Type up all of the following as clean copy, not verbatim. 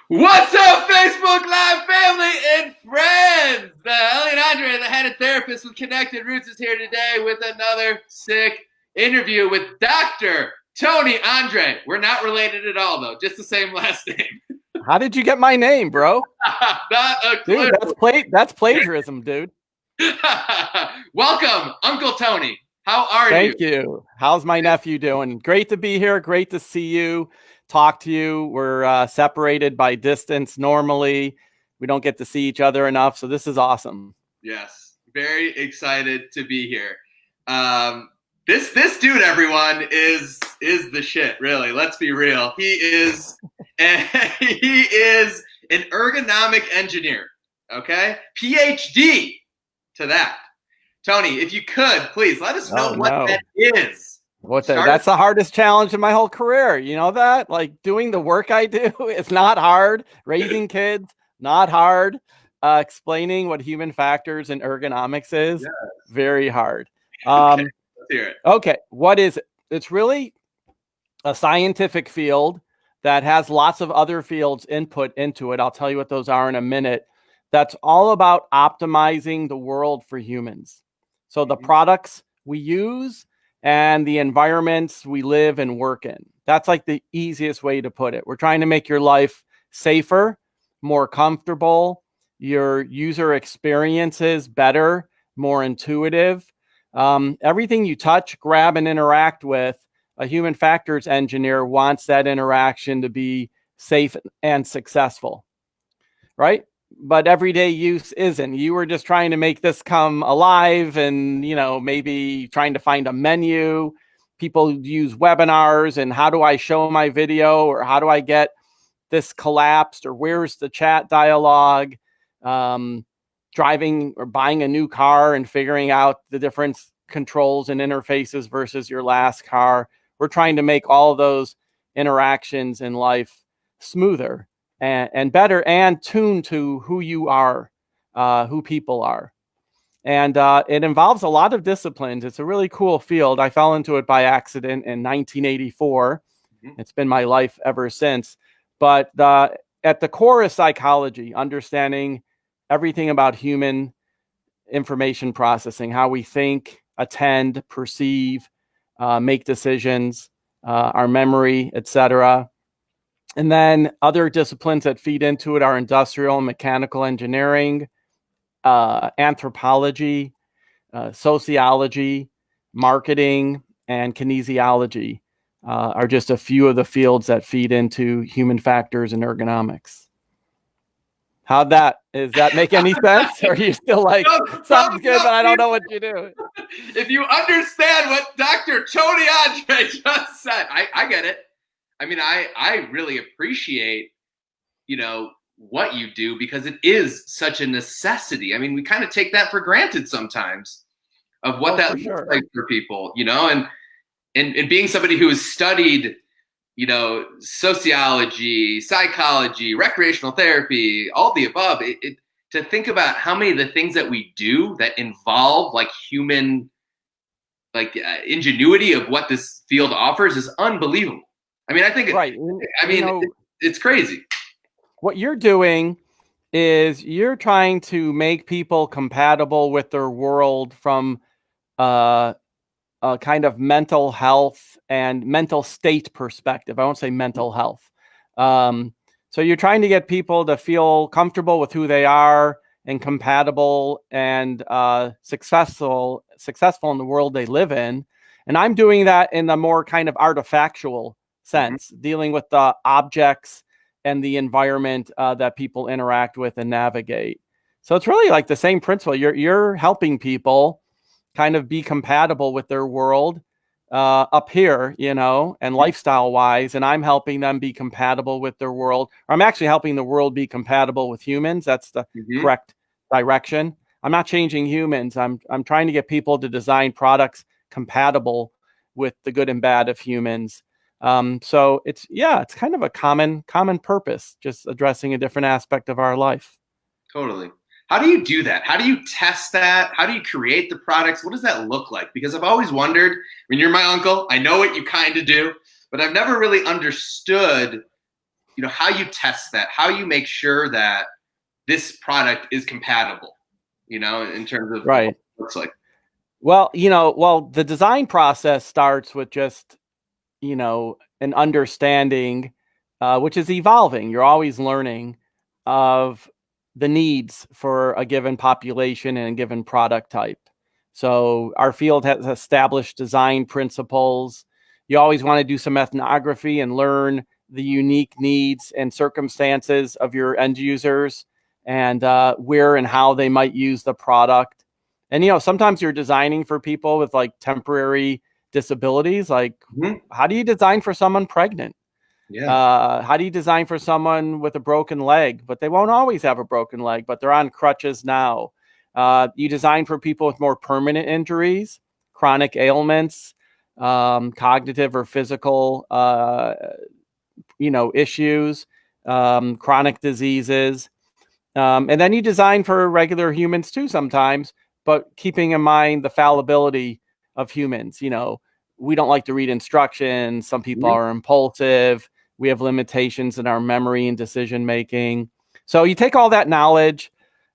What's up, Facebook Live family and friends? Ellie and Andre, the head of therapist with Connected Roots, is here today with another sick interview with Dr. Tony Andre. We're not related at all, though, just the same last name. How did you get my name, bro? Not a clue. Dude, that's plagiarism, dude. Welcome, Uncle Tony. How are you? Thank you. How's my nephew doing? Great to be here. Great to see you, talk to you. We're separated by distance normally. We don't get to see each other enough, so this is awesome. Yes, very excited to be here. This dude, everyone, is the shit. Really, let's be real. He is an ergonomic engineer. Okay, PhD to that. Tony, if you could, please let us know what that is. That's the hardest challenge in my whole career. You know that? Like doing the work I do, it's not hard. Raising kids, not hard. Explaining what human factors and ergonomics is, very hard. Okay, let's hear it. Okay, what is it? It's really a scientific field that has lots of other fields input into it. I'll tell you what those are in a minute. That's all about optimizing the world for humans. So the products we use and the environments we live and work in. That's like the easiest way to put it. We're trying to make your life safer, more comfortable, your user experiences better, more intuitive. Everything you touch, grab, and interact with, a human factors engineer wants that interaction to be safe and successful, right? But everyday use isn't. You were just trying to make this come alive and, maybe trying to find a menu. People use webinars and how do I show my video, or how do I get this collapsed, or where's the chat dialogue? Driving or buying a new car and figuring out the different controls and interfaces versus your last car. We're trying to make all those interactions in life smoother and better, and tuned to who you are, who people are. And it involves a lot of disciplines. It's a really cool field. I fell into it by accident in 1984. It's been my life ever since. But at the core is psychology, understanding everything about human information processing, how we think, attend, perceive, make decisions, our memory, etc. And then other disciplines that feed into it are industrial and mechanical engineering, anthropology, sociology, marketing, and kinesiology are just a few of the fields that feed into human factors and ergonomics. Does that make any sense? Or are you still like, sounds good, but I don't know what you do? If you understand what Dr. Tony Andre just said, I get it. I mean, I really appreciate, what you do, because it is such a necessity. I mean, we kind of take that for granted sometimes of what that looks like for people, and being somebody who has studied, sociology, psychology, recreational therapy, all the above, to think about how many of the things that we do that involve like human, ingenuity of what this field offers is unbelievable. I mean, I think, it's crazy. What you're doing is you're trying to make people compatible with their world from a kind of mental health and mental state perspective. I won't say mental health. So you're trying to get people to feel comfortable with who they are and compatible and successful in the world they live in. And I'm doing that in the more kind of artifactual sense, dealing with the objects and the environment that people interact with and navigate. So it's really like the same principle. You're helping people kind of be compatible with their world up here, and lifestyle wise. And I'm helping them be compatible with their world. Or I'm actually helping the world be compatible with humans. That's the correct direction. I'm not changing humans. I'm trying to get people to design products compatible with the good and bad of humans. So it's kind of a common purpose, just addressing a different aspect of our life. Totally. How do you do that? How do you test that? How do you create the products? What does that look like? Because I've always wondered, when you're my uncle, I know what you kind of do, but I've never really understood, how you test that, how you make sure that this product is compatible, in terms of what Right. it looks like. Well, the design process starts with just, an understanding, which is evolving. You're always learning of the needs for a given population and a given product type. So our field has established design principles. You always want to do some ethnography and learn the unique needs and circumstances of your end users and where and how they might use the product. And, sometimes you're designing for people with like temporary disabilities. Like, Mhm. how do you design for someone pregnant? Yeah. How do you design for someone with a broken leg, but they won't always have a broken leg, but they're on crutches now? You design for people with more permanent injuries, chronic ailments, cognitive or physical, issues, chronic diseases. And then you design for regular humans too sometimes, but keeping in mind the fallibility of humans. We don't like to read instructions. Some people Mhm. are impulsive. We have limitations in our memory and decision making. So you take all that knowledge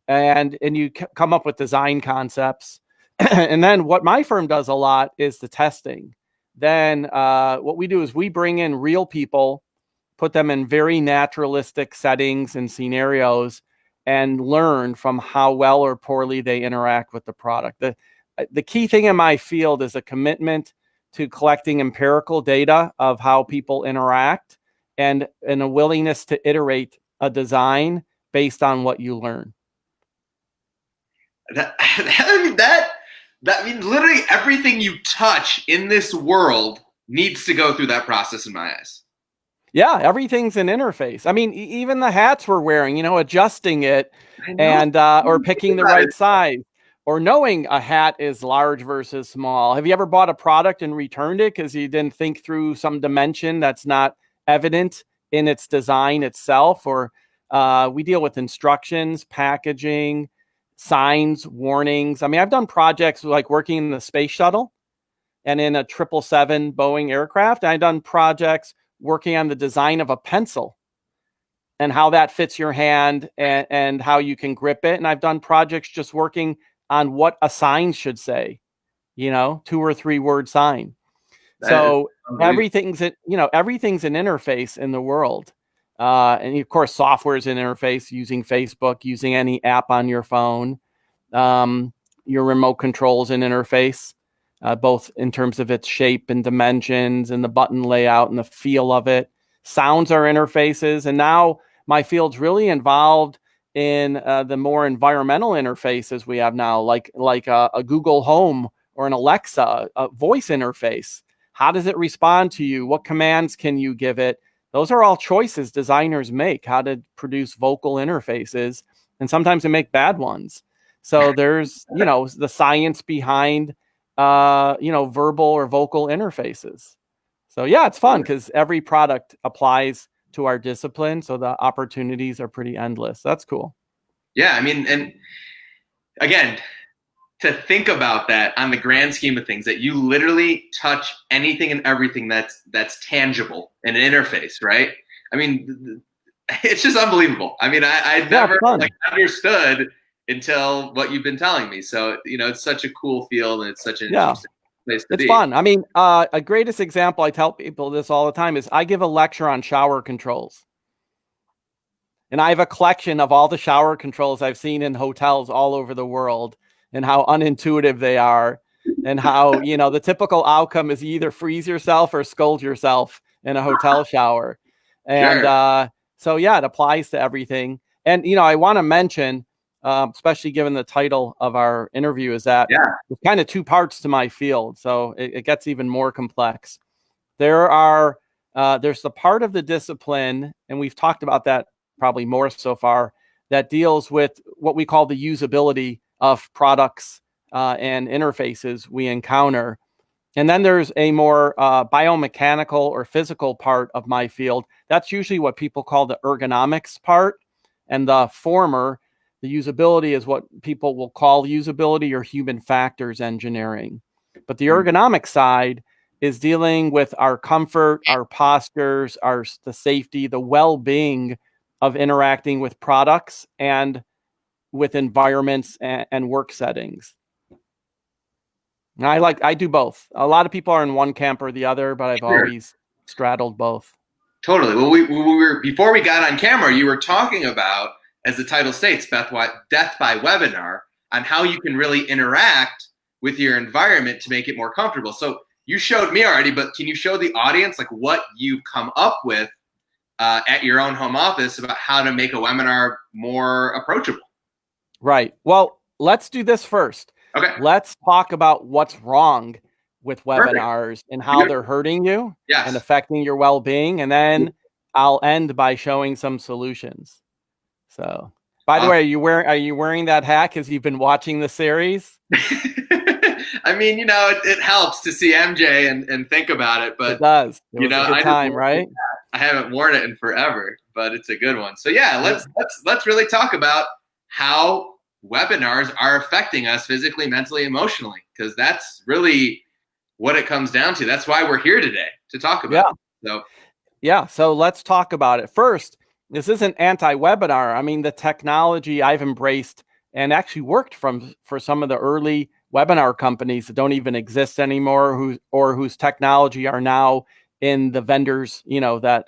and you come up with design concepts. And then what my firm does a lot is the testing. Then what we do is we bring in real people, put them in very naturalistic settings and scenarios, and learn from how well or poorly they interact with the product. The key thing in my field is a commitment to collecting empirical data of how people interact and a willingness to iterate a design based on what you learn. That means literally everything you touch in this world needs to go through that process in my eyes. Yeah, everything's an interface. I mean, even the hats we're wearing, adjusting it I know. and or picking the right size or knowing a hat is large versus small. Have you ever bought a product and returned it because you didn't think through some dimension that's not evident in its design itself? Or we deal with instructions, packaging, signs, warnings. I mean, I've done projects like working in the space shuttle and in a 777 Boeing aircraft. I've done projects working on the design of a pencil and how that fits your hand and how you can grip it. And I've done projects just working on what a sign should say, 2 or 3 word sign. That is So everything's an interface in the world. And of course, software is an interface, using Facebook, using any app on your phone. Your remote control is an interface, both in terms of its shape and dimensions and the button layout and the feel of it. Sounds are interfaces. And now my field's really involved in the more environmental interfaces we have now, like a Google Home or an Alexa, a voice interface. How does it respond to you? What commands can you give it? Those are all choices designers make, how to produce vocal interfaces. And sometimes they make bad ones. So there's, the science behind, verbal or vocal interfaces. So yeah, it's fun because every product applies to our discipline. So the opportunities are pretty endless. That's cool. Yeah, I mean, and again, to think about that on the grand scheme of things, that you literally touch anything and everything that's tangible in an interface, right? I mean, it's just unbelievable. I mean, I never understood until what you've been telling me. So, it's such a cool field and it's such an interesting place to It's be. fun. I mean, a greatest example, I tell people this all the time, is I give a lecture on shower controls. And I have a collection of all the shower controls I've seen in hotels all over the world and how unintuitive they are and how, the typical outcome is you either freeze yourself or scold yourself in a hotel shower. And so, yeah, it applies to everything. And, I want to mention, especially given the title of our interview, is that there's kind of 2 parts to my field. So it gets even more complex. There's the part of the discipline, and we've talked about that probably more so far, that deals with what we call the usability of products and interfaces we encounter. And then there's a more biomechanical or physical part of my field. That's usually what people call the ergonomics part. And the former, the usability, is what people will call usability or human factors engineering. But the ergonomic side is dealing with our comfort, our postures, the safety, the well-being of interacting with products and with environments and work settings. And I do both. A lot of people are in one camp or the other, but I've always straddled both. Totally. Well, we were, before we got on camera, you were talking about, as the title states, death by webinar, on how you can really interact with your environment to make it more comfortable. So you showed me already, but can you show the audience like what you've come up with at your own home office about how to make a webinar more approachable? Right. Well, let's do this first. Okay. Let's talk about what's wrong with webinars and how they're hurting you and affecting your well-being. And then I'll end by showing some solutions. So, by the way, are you wearing that hat because you've been watching the series? I mean, it helps to see MJ and think about it, but it does. It was a good time, right? I haven't worn it in forever, but it's a good one. So yeah, let's really talk about how webinars are affecting us physically, mentally, emotionally, because that's really what it comes down to. That's why we're here today, to talk about it. So let's talk about it. First, this isn't anti-webinar. I mean, the technology I've embraced and actually worked for some of the early webinar companies that don't even exist anymore, whose technology are now in the vendors,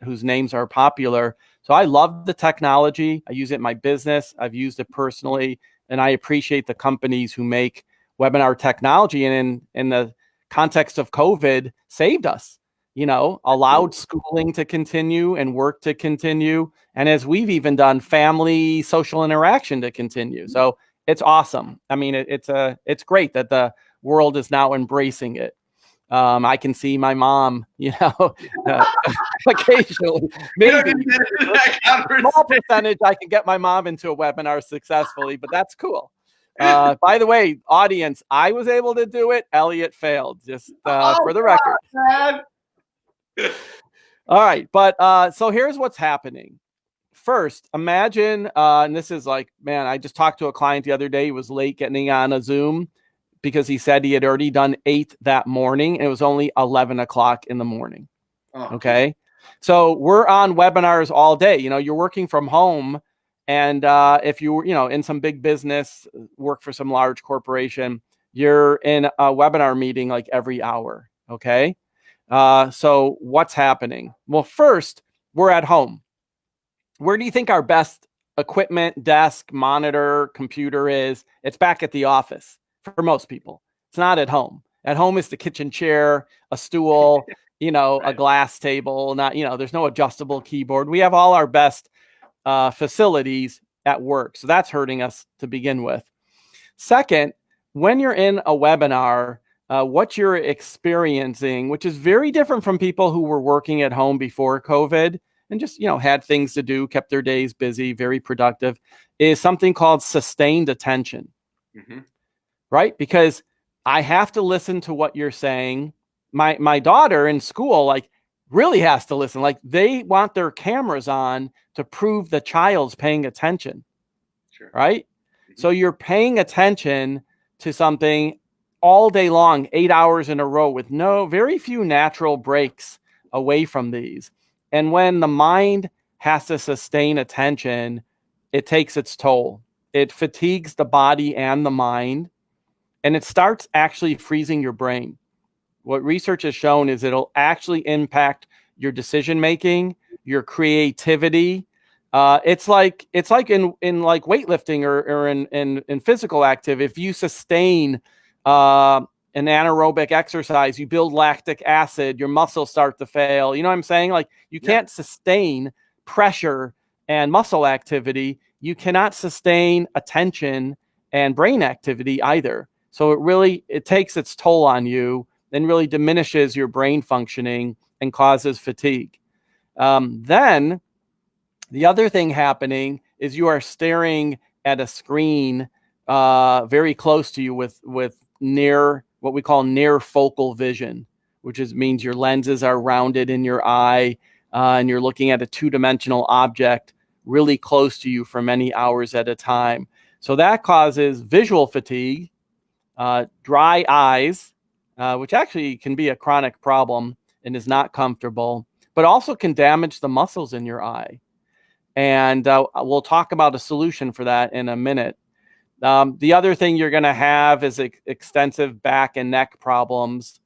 whose names are popular. So I love the technology. I use it in my business. I've used it personally, and I appreciate the companies who make webinar technology. And in the context of COVID, saved us. Allowed schooling to continue and work to continue. And as we've even done, family social interaction to continue. So it's awesome. I mean, it's great that the world is now embracing it. I can see my mom, occasionally. Maybe small percentage I can get my mom into a webinar successfully, but that's cool. By the way, audience, I was able to do it. Elliot failed, just for the record. All right. But so here's what's happening. First, imagine, and this is like, man, I just talked to a client the other day. He was late getting on a Zoom because he said he had already done 8 that morning and it was only 11 o'clock in the morning. Okay. So we're on webinars all day. You're working from home. And if you were, in some big business, work for some large corporation, you're in a webinar meeting like every hour. Okay. So what's happening? Well, first, we're at home. Where do you think our best equipment, desk, monitor, computer is? It's back at the office for most people. It's not at home. At home is the kitchen chair, a stool, a glass table. Not, there's no adjustable keyboard. We have all our best facilities at work. So that's hurting us to begin with. Second, when you're in a webinar, what you're experiencing, which is very different from people who were working at home before COVID and just, had things to do, kept their days busy, very productive, is something called sustained attention, right? Because I have to listen to what you're saying. My daughter in school, really has to listen. They want their cameras on to prove the child's paying attention, right? So you're paying attention to something all day long, 8 hours in a row with very few natural breaks away from these. And when the mind has to sustain attention, it takes its toll. It fatigues the body and the mind, and it starts actually freezing your brain. What research has shown is it'll actually impact your decision-making, your creativity. It's like in weightlifting or in physical activity. If you sustain an anaerobic exercise, you build lactic acid, your muscles start to fail. You know what I'm saying? You can't sustain pressure and muscle activity. You cannot sustain attention and brain activity either. So it takes its toll on you and really diminishes your brain functioning and causes fatigue. Then the other thing happening is you are staring at a screen very close to you with what we call near focal vision, which means your lenses are rounded in your eye and you're looking at a 2-dimensional object really close to you for many hours at a time. So that causes visual fatigue, dry eyes, which actually can be a chronic problem and is not comfortable, but also can damage the muscles in your eye. And we'll talk about a solution for that in a minute. The other thing you're going to have is extensive back and neck problems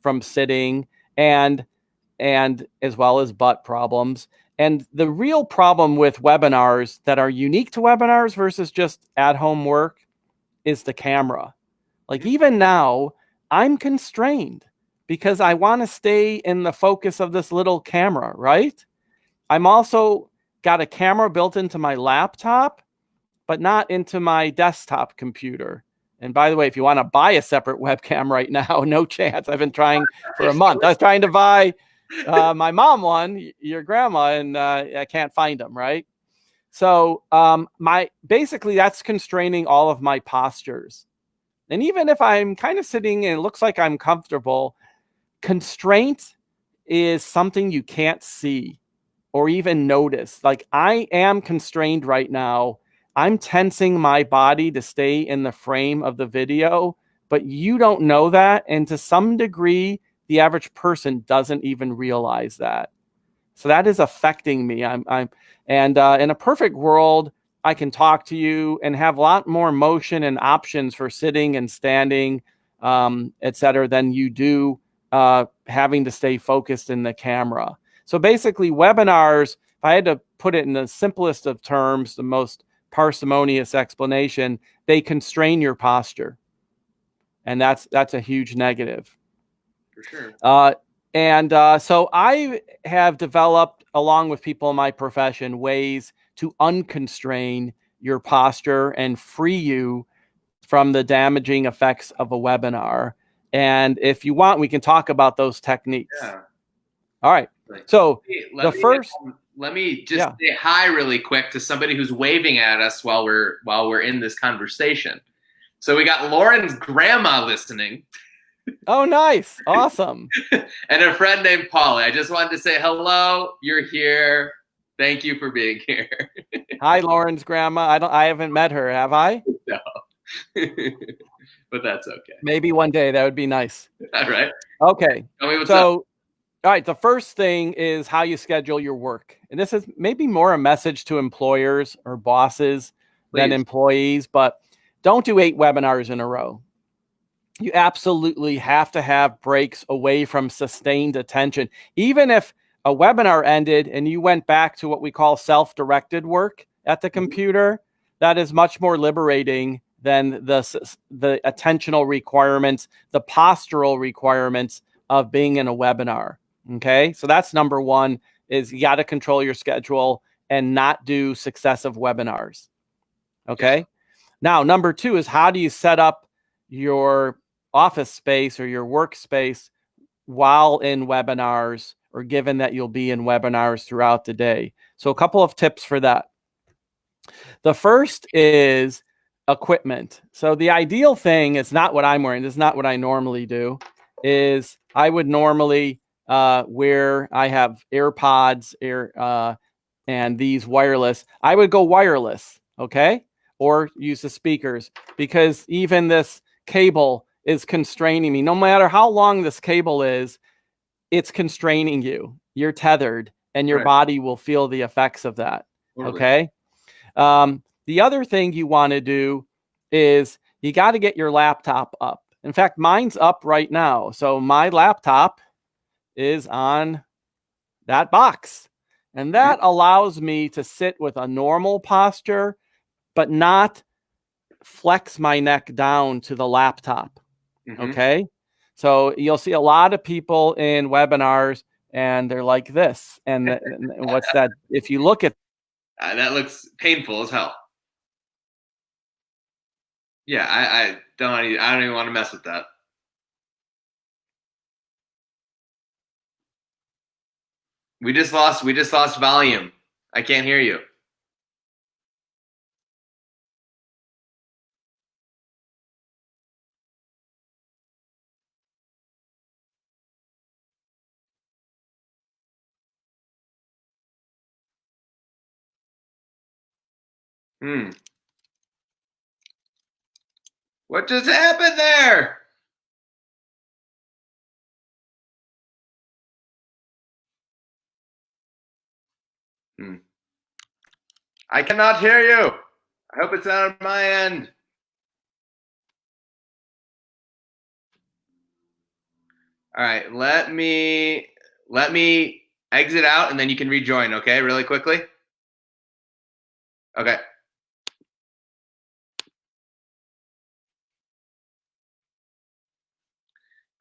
from sitting, and as well as butt problems. And the real problem with webinars that are unique to webinars versus just at-home work is the camera. Like even now, I'm constrained because I want to stay in the focus of this little camera, right? I'm also got a camera built into my laptop, but not into my desktop computer. And by the way, if you want to buy a separate webcam right now, no chance. I've been trying for a month. I was trying to buy my mom one, your grandma, and I can't find them, right? So basically that's constraining all of my postures. And even if I'm kind of sitting and it looks like I'm comfortable, constraint is something you can't see or even notice. Like I am constrained right now. I'm tensing my body to stay in the frame of the video, but you don't know that. And to some degree, the average person doesn't even realize that. So that is affecting me. And in a perfect world, I can talk to you and have a lot more motion and options for sitting and standing, et cetera, than you do having to stay focused in the camera. So basically, webinars, if I had to put it in the simplest of terms, the most parsimonious explanation, they constrain your posture. And that's a huge negative. For sure. So I have developed, along with people in my profession, ways to unconstrain your posture and free you from the damaging effects of a webinar. And if you want, we can talk about those techniques. Yeah. All right. So let me just say hi really quick to somebody who's waving at us while we're in this conversation. So we got Lauren's grandma listening. Oh, nice. Awesome. And a friend named Polly. I just wanted to say hello. You're here. Thank you for being here. Hi, Lauren's grandma. I haven't met her, have I? No. But that's okay. Maybe one day. That would be nice. All right. Okay. Tell me what's up. All right. The first thing is how you schedule your work. And this is maybe more a message to employers or bosses than employees, but don't do 8 webinars in a row. You absolutely have to have breaks away from sustained attention. Even if a webinar ended and you went back to what we call self-directed work at the computer, that is much more liberating than the attentional requirements, the postural requirements of being in a webinar. Okay, so that's number one, is you got to control your schedule and not do successive webinars. Okay, yeah. Now number two is how do you set up your office space or your workspace while in webinars, or given that you'll be in webinars throughout the day. So a couple of tips for that. The first is equipment. So the ideal thing is not what I'm wearing. This is not what I normally do. Is I would normally wear, I have AirPods, and these wireless. I would go wireless, okay? Or use the speakers, because even this cable is constraining me. No matter how long this cable is, it's constraining you. You're tethered, and your body will feel the effects of that. Okay. The other thing you want to do is you got to get your laptop up. In fact, mine's up right now. So my laptop is on that box, and that allows me to sit with a normal posture, but not flex my neck down to the laptop. Okay. So you'll see a lot of people in webinars and they're like this. And what's that? If you look at that looks painful as hell. Yeah, I don't even want to mess with that. We just lost volume. I can't hear you. What just happened there? I cannot hear you. I hope it's not on my end. All right, let me exit out and then you can rejoin, okay? Really quickly. Okay.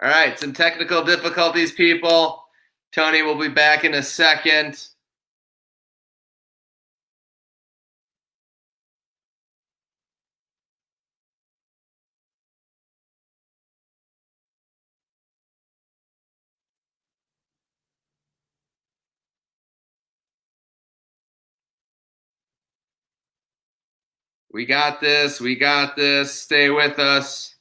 All right, some technical difficulties, people. Tony will be back in a second. We got this. We got this. Stay with us.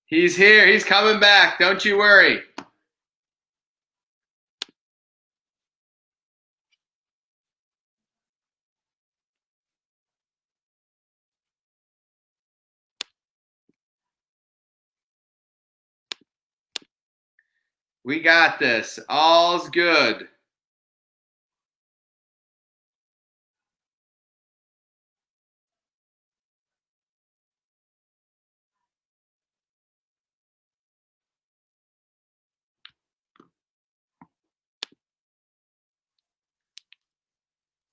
He's here. He's coming back. Don't you worry. We got this. All's good.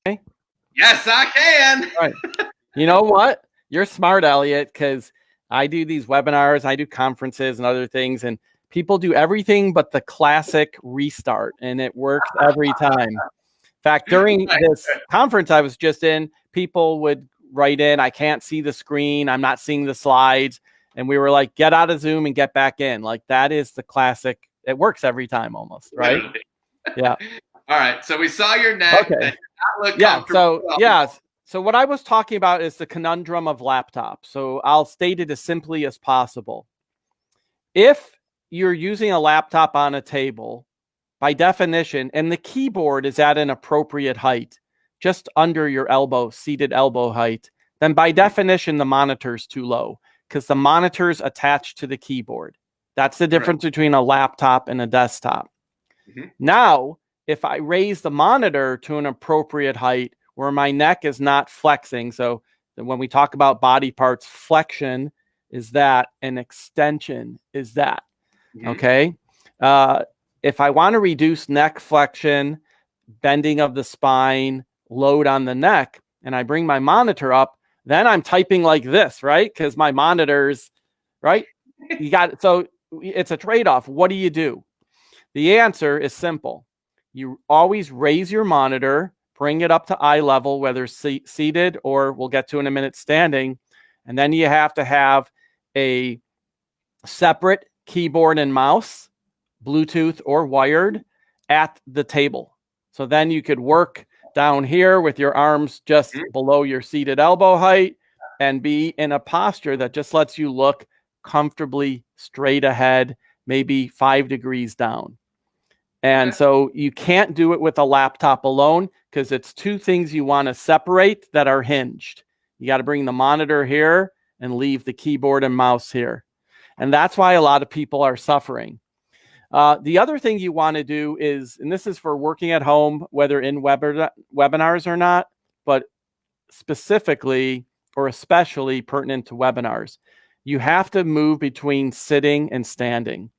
Okay. Yes, I can. All right. You know what? You're smart, Elliot, because I do these webinars, I do conferences and other things, and people do everything but the classic restart, and it works every time. In fact, during this conference I was just in, people would write in, I can't see the screen, I'm not seeing the slides. And we were like, get out of Zoom and get back in. Like, that is the classic. It works every time almost, right? Yeah. All right. So we saw your neck. Okay. That did not look Yeah. comfortable. So, yeah. So what I was talking about is the conundrum of laptops. So I'll state it as simply as possible. If you're using a laptop on a table, by definition, and the keyboard is at an appropriate height, just under your elbow, seated elbow height, then by definition, the monitor's too low because the monitor's attached to the keyboard. That's the difference between a laptop and a desktop. Mm-hmm. Now, if I raise the monitor to an appropriate height where my neck is not flexing, so when we talk about body parts, flexion is that, and extension is that. Mm-hmm. Okay. If I want to reduce neck flexion, bending of the spine, load on the neck, and I bring my monitor up, then I'm typing like this, right? Because my monitor's, right? You got it. So it's a trade-off. What do you do? The answer is simple. You always raise your monitor, bring it up to eye level, whether seated or we'll get to in a minute standing. And then you have to have a separate keyboard and mouse, Bluetooth or wired, at the table. So then you could work down here with your arms just below your seated elbow height and be in a posture that just lets you look comfortably straight ahead, maybe 5 degrees down. And so you can't do it with a laptop alone because it's two things you want to separate that are hinged. You got to bring the monitor here and leave the keyboard and mouse here. And that's why a lot of people are suffering. The other thing you want to do is, and this is for working at home, whether in webinars or not, but specifically or especially pertinent to webinars, you have to move between sitting and standing.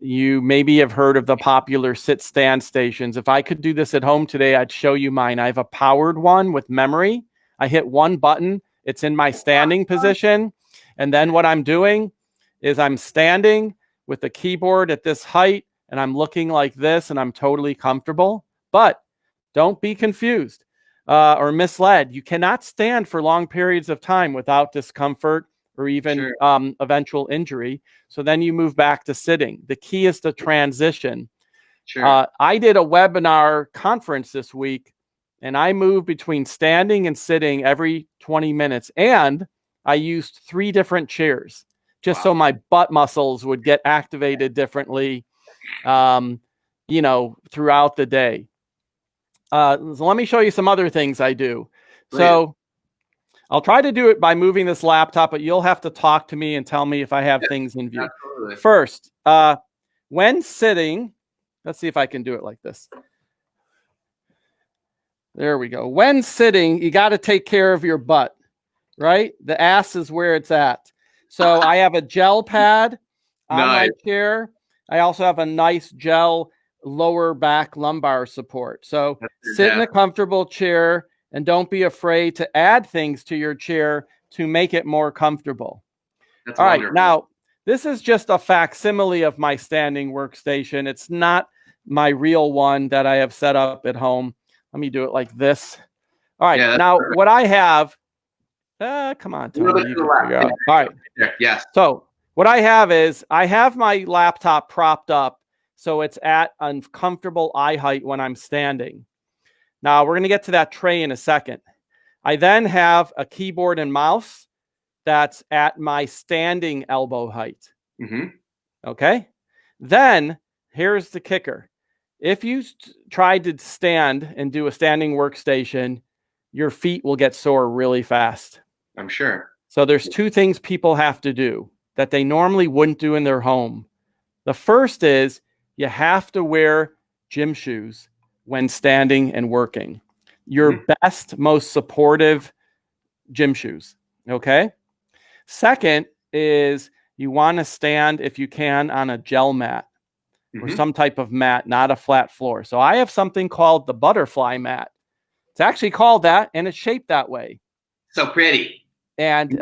You maybe have heard of the popular sit-stand stations. If I could do this at home today, I'd show you mine. I have a powered one with memory. I hit one button. It's in my standing position. And then what I'm doing is I'm standing with the keyboard at this height, and I'm looking like this, and I'm totally comfortable. But don't be confused or misled. You cannot stand for long periods of time without discomfort or even eventual injury. So then you move back to sitting. The key is to transition. I did a webinar conference this week, and I moved between standing and sitting every 20 minutes. And I used 3 different chairs just so my butt muscles would get activated differently, throughout the day. So let me show you some other things I do. Brilliant. So I'll try to do it by moving this laptop, but you'll have to talk to me and tell me if I have things in view. Absolutely. First, when sitting, let's see if I can do it like this. There we go. When sitting, you got to take care of your butt, right? The ass is where it's at. So I have a gel pad on my chair. I also have a nice gel lower back lumbar support. So sit in a comfortable chair and don't be afraid to add things to your chair to make it more comfortable. That's all wonderful. Right, now this is just a facsimile of my standing workstation. It's not my real one that I have set up at home. Let me do it like this. All right, now perfect. What I have, come on, Tony, you can figure out. All right, yes. So what I have is I have my laptop propped up so it's at uncomfortable eye height when I'm standing. Now we're going to get to that tray in a second. I then have a keyboard and mouse that's at my standing elbow height. Mm-hmm. Okay. Then here's the kicker. If you try to stand and do a standing workstation, your feet will get sore really fast. I'm sure. So there's two things people have to do that they normally wouldn't do in their home. The first is you have to wear gym shoes when standing and working. Your best, most supportive gym shoes. Okay. Second is you want to stand, if you can, on a gel mat or some type of mat, not a flat floor. So I have something called the butterfly mat. It's actually called that, and it's shaped that way. So pretty. And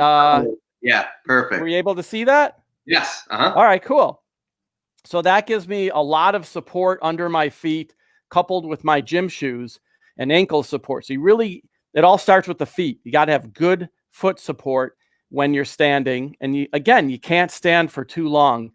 yeah, perfect. Were you able to see that? Yes. Uh-huh. All right, cool. So that gives me a lot of support under my feet, coupled with my gym shoes and ankle support. So it all starts with the feet. You got to have good foot support when you're standing. And you can't stand for too long.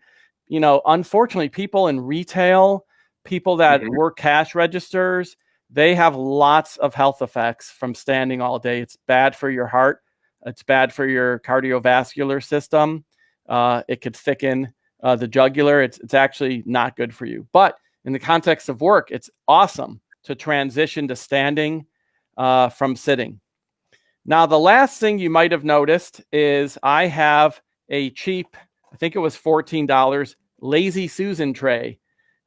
Unfortunately, people in retail, people that work cash registers, they have lots of health effects from standing all day. It's bad for your heart. It's bad for your cardiovascular system. It could thicken the jugular. It's actually not good for you. But in the context of work, it's awesome to transition to standing from sitting. Now, the last thing you might have noticed is I have a cheap, I think it was $14, Lazy Susan tray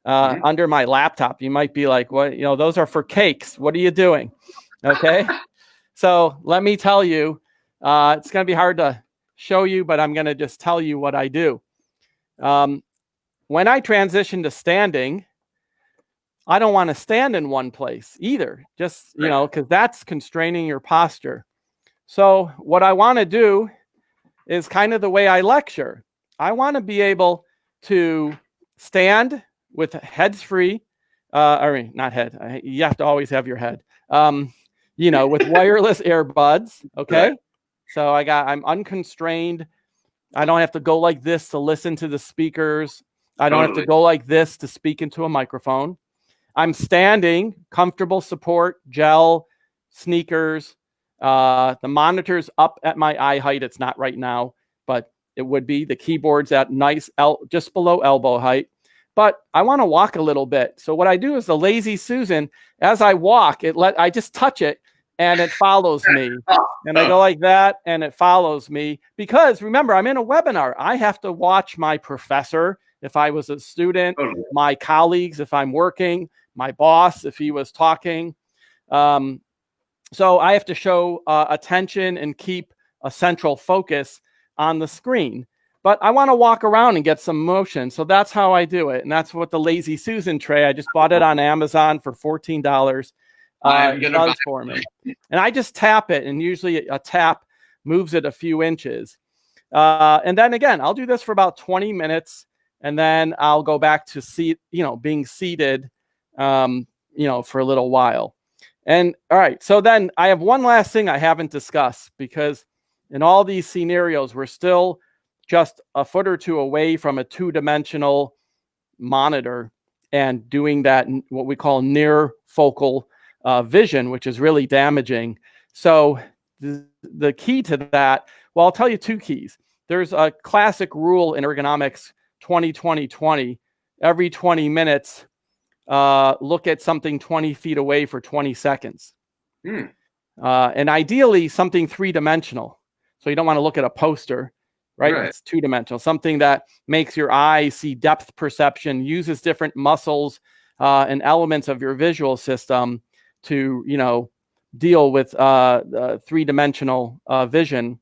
under my laptop. You might be like, what? Those are for cakes. What are you doing? Okay. So let me tell you, it's going to be hard to show you, but I'm going to just tell you what I do. When I transition to standing, I don't want to stand in one place either, just, because that's constraining your posture. So what I want to do is kind of the way I lecture. I want to be able to stand with heads free, not head. You have to always have your head, with wireless earbuds. Okay. Right. So I'm unconstrained. I don't have to go like this to listen to the speakers. I don't have to go like this to speak into a microphone. I'm standing, comfortable support, gel, sneakers. The monitor's up at my eye height. It's not right now, but it would be. The keyboard's at nice, just below elbow height. But I want to walk a little bit. So what I do is the Lazy Susan, as I walk, I just touch it and it follows me. And I go like that and it follows me. Because remember, I'm in a webinar. I have to watch my professor if I was a student, my colleagues if I'm working, my boss if he was talking. So I have to show attention and keep a central focus on the screen. But I want to walk around and get some motion. So that's how I do it. And that's what the Lazy Susan tray, I just bought it on Amazon for $14. Does for me. And I just tap it. And usually a tap moves it a few inches. And then again, I'll do this for about 20 minutes. And then I'll go back to being seated, for a little while. And all right, so then I have one last thing I haven't discussed, because in all these scenarios, we're still just a foot or two away from a two-dimensional monitor and doing that, what we call near focal vision, which is really damaging. So the key to that, well, I'll tell you two keys. There's a classic rule in ergonomics, 20-20-20. Every 20 minutes, look at something 20 feet away for 20 seconds. and ideally something three-dimensional. So you don't want to look at a poster, right? It's two-dimensional, something that makes your eye see depth perception, uses different muscles and elements of your visual system to, deal with three-dimensional vision.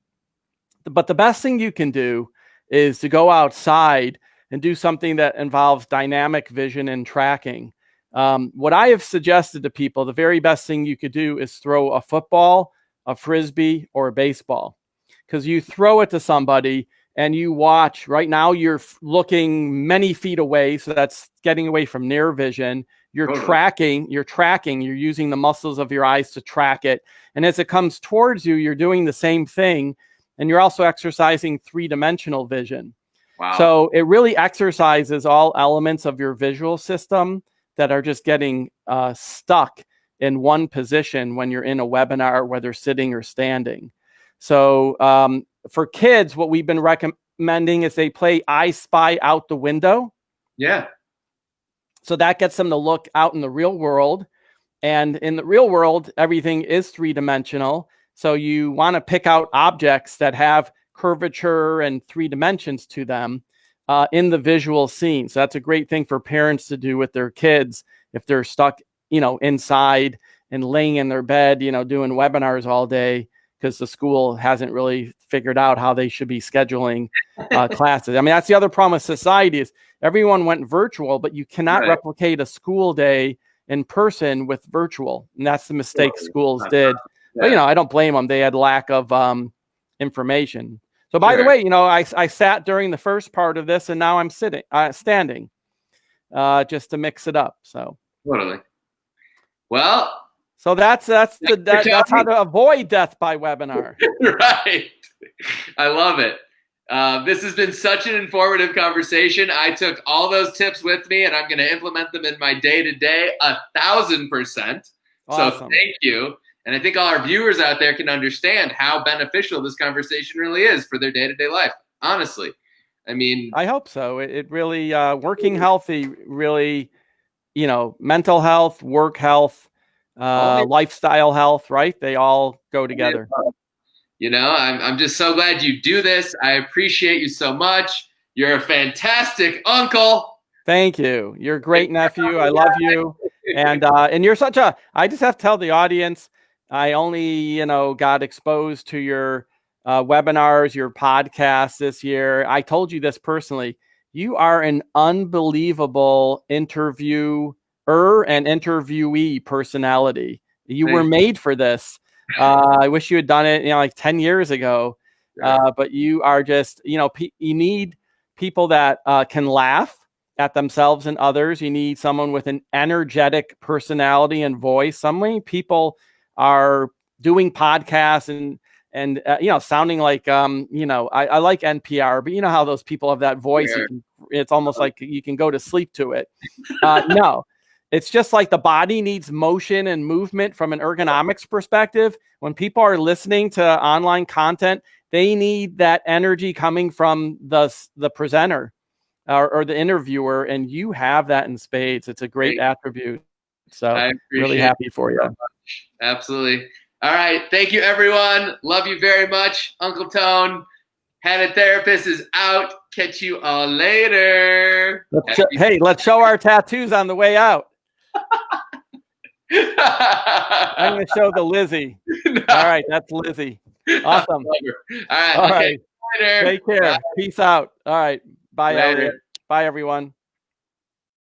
But the best thing you can do is to go outside and do something that involves dynamic vision and tracking. What I have suggested to people, the very best thing you could do is throw a football, a frisbee, or a baseball. Because you throw it to somebody and you watch. Right now you're looking many feet away, so that's getting away from near vision. You're tracking, you're using the muscles of your eyes to track it. And as it comes towards you, you're doing the same thing. And you're also exercising three-dimensional vision. Wow. So it really exercises all elements of your visual system that are just getting stuck in one position when you're in a webinar, whether sitting or standing. So for kids, what we've been recommending is they play I Spy Out the Window. Yeah. So that gets them to look out in the real world. And in the real world, everything is three-dimensional. So you want to pick out objects that have curvature and three dimensions to them in the visual scene. So that's a great thing for parents to do with their kids if they're stuck, inside and laying in their bed, doing webinars all day because the school hasn't really figured out how they should be scheduling classes. I mean, that's the other problem with society is everyone went virtual, but you cannot replicate a school day in person with virtual. And that's the mistake schools did. But, I don't blame them. They had lack of information. So, by the way, I sat during the first part of this, and now I'm standing, just to mix it up. So totally. Well, so that's how to avoid death by webinar. Right. I love it. This has been such an informative conversation. I took all those tips with me, and I'm going to implement them in my day-to-day 1,000%. Awesome. So thank you. And I think all our viewers out there can understand how beneficial this conversation really is for their day-to-day life. Honestly, I mean, I hope so. It really working healthy, really, mental health, work health, lifestyle health, right? They all go together. I'm just so glad you do this. I appreciate you so much. You're a fantastic uncle. Thank you. You're a great nephew. I love you. And you're I just have to tell the audience, I only, got exposed to your webinars, your podcasts this year. I told you this personally. You are an unbelievable interviewer and interviewee personality. You were made for this. I wish you had done it, like 10 years ago. But you are just, you need people that can laugh at themselves and others. You need someone with an energetic personality and voice. So many people are doing podcasts and sounding like I like NPR, but you know how those people have that voice. It's almost like you can go to sleep to it. No, it's just like the body needs motion and movement from an ergonomics perspective. When people are listening to online content, they need that energy coming from the presenter or the interviewer, and you have that in spades. It's a great attribute. So really happy for you. Absolutely. All right. Thank you, everyone. Love you very much. Uncle Tone, Head Therapist is out. Catch you all later. Let's show our tattoos on the way out. I'm going to show the Lizzie. No. All right. That's Lizzie. Awesome. All right. All right. Later. Take care. Bye. Peace out. All right. Bye, Elliot. Bye, everyone.